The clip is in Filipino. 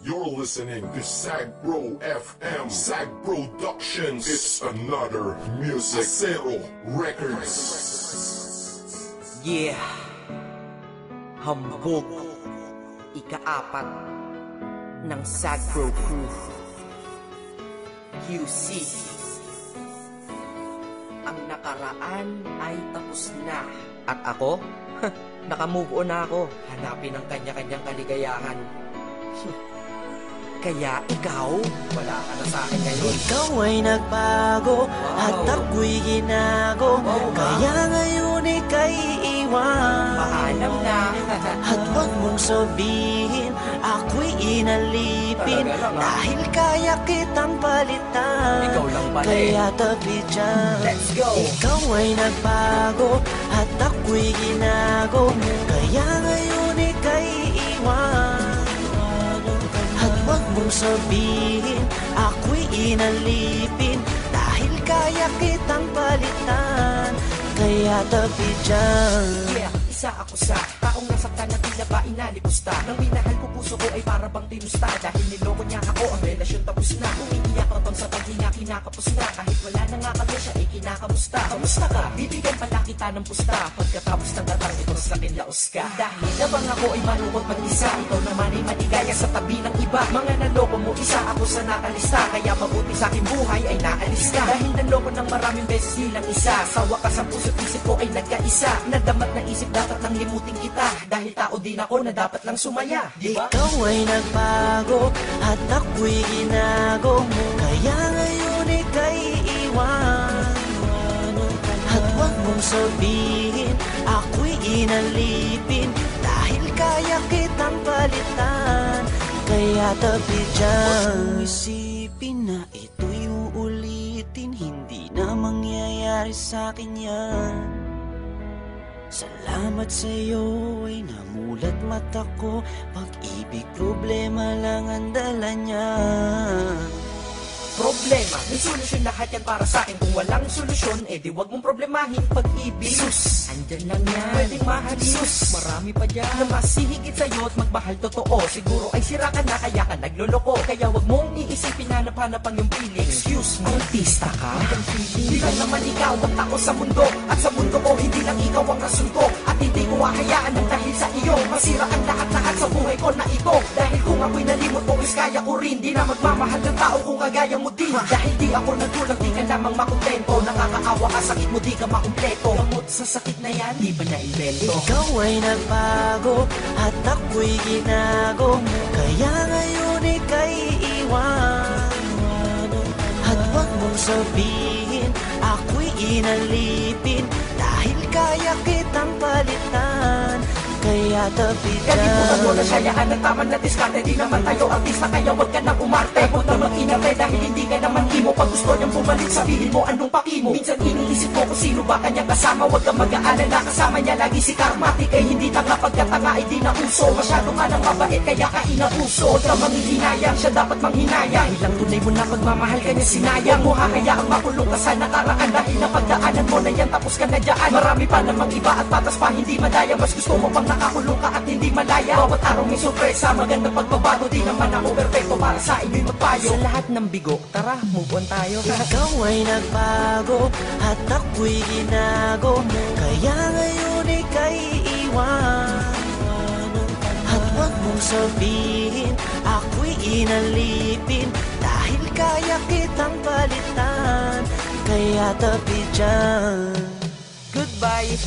You're listening to Sag Bro FM, Sag Productions. It's another music. Zero Records. Yeah. Hambog. Ika-4 ng Sag Bro Crew. QC. Ang nakaraan ay tapos na. At ako? Naka-move on na ako. Hanapin ang kanya-kanyang kaligayahan. Kaya ikaw, wala ka na sa akin ngayon. Ikaw ay nagbago, at ako'y ginago. Kaya ngayon ika'y iwan. Paalam na. At huwag mong sabihin, ako'y inalipin. Dahil kaya kitang palitan. Ikaw lang pala Kaya tabi dyan. Let's go. Ikaw ay nagbago, at ako'y ginago. Kaya ngayon ika'y iwan. At huwag mong sabihin, ako'y inalipin. Dahil kaya kitang palitan. Kaya tabi dyan. Yeah, isa ako sa taong nasaktan na tila ba inalipusta. Nang minahal ko puso ko ay para bang tinusta. Dahil niloko niya ako, ang relasyon tapos na. Umiiyak ako sa paghinga, kinakapos na. Kahit wala na nga kami siya, ay kinakamusta. Kamusta ka? Bibigyan pala kita ng pusta. Pagkatapos ng katang ito sa kinlaos ka. Dahil nabang ako ay malungkot mag-isa. Ikaw naman ay maligaya sa tabi ng iba. Mga naloko mo, isa ako sa nakalista. Kaya mabuti sa aking buhay ay naalis ka. Dahil naloko ng maraming beses nilang isa. Sa wakas ang puso't isip ko ay nagkaisa. Nadamat na isip dapat nang limutin kita. Dahil tao din ako na dapat lang sumaya, diba? Ikaw ay nagbago, at ako'y ginago. Kaya ngayon ika'y iwan. At huwag mong sabihin, ako'y inalipin. Dahil kaya kitang palitan. Kaya tabi dyan. Isipin na ito'y uulitin. Hindi na mangyayari sa'kin yan. Salamat sa'yo ay namulat mata ko. Pag-ibig problema lang ang dala niya. Problema, may solusyon lahat yan para sa akin. Kung walang solusyon, di wag mong problemahin pag-ibig. Sus, andyan lang yan, pwedeng mahalin. Sus, marami pa dyan na mas hihigit sa'yo at magmahal totoo. Siguro ay sira ka na kaya ka nagloloko. Kaya wag mong iisipin na napanapang yung feeling. Excuse me, artista ka? Hindi lang naman ikaw ang tao sa mundo. At sa mundo ko, hindi lang ikaw ang rason ko. At hindi ko hahayaan ng dahil sa iyo masira ang lahat-lahat sa buhay ko na ito. Dahil kung ako'y nalimot mo, is kaya ko rin. Di na magmamahal ng tao kung kagaya mo din. Dahil di ako nagkulang, di ka lamang makontento. Nakakaawa ka, sakit mo, di ka makumpleto. Gamot sa sakit na yan, di ba na-invento? Ikaw ay nagbago, at ako'y ginago. Kaya ngayon ika'y iwan. At huwag mong sabihin, ako'y inalipin. Dahil kaya kitang palitan. Kaya tabi dyan. Kalimutan mo na sayaan at tama na diskarte. Di naman tayo artista kaya wag ka nang umarte. Huwag na mag-inarte dahil hindi ka naman imo. Pag gusto niyang bumalik sabihin mo anong pakimo. Minsan iniisip ko kung sino ba kanyang kasama. Huwag kang mag-aalala kasama niya lagi si Karmatic. Ay hindi tanga pagkatanga ay di na uso. Masyado ka nang mabait kaya ka inabuso. Huwag ka manghihinayang, siya dapat manghinayang. Ilang tunay mo na pagmamahal ka niya sinayang mo. Hahayaang makulong ka sa nakaraan. Dahil napagdaanan mo na yan tapos ka na dyan. Marami pa namang iba at patas pa hindi madaya. Mas gusto mo pang nakakulong ka at hindi malaya. Bawat araw may sorpresa, magandang pagbabago. Di naman ako perfecto para sa inyo'y magpayo. Sa lahat ng bigo, tara, move on tayo. Ikaw ay nagbago, at ako'y ginago. Kaya ngayon ika'y iwan. At huwag mong sabihin, ako'y inalipin. Dahil kaya kitang palitan. Kaya tabi dyan. Goodbye.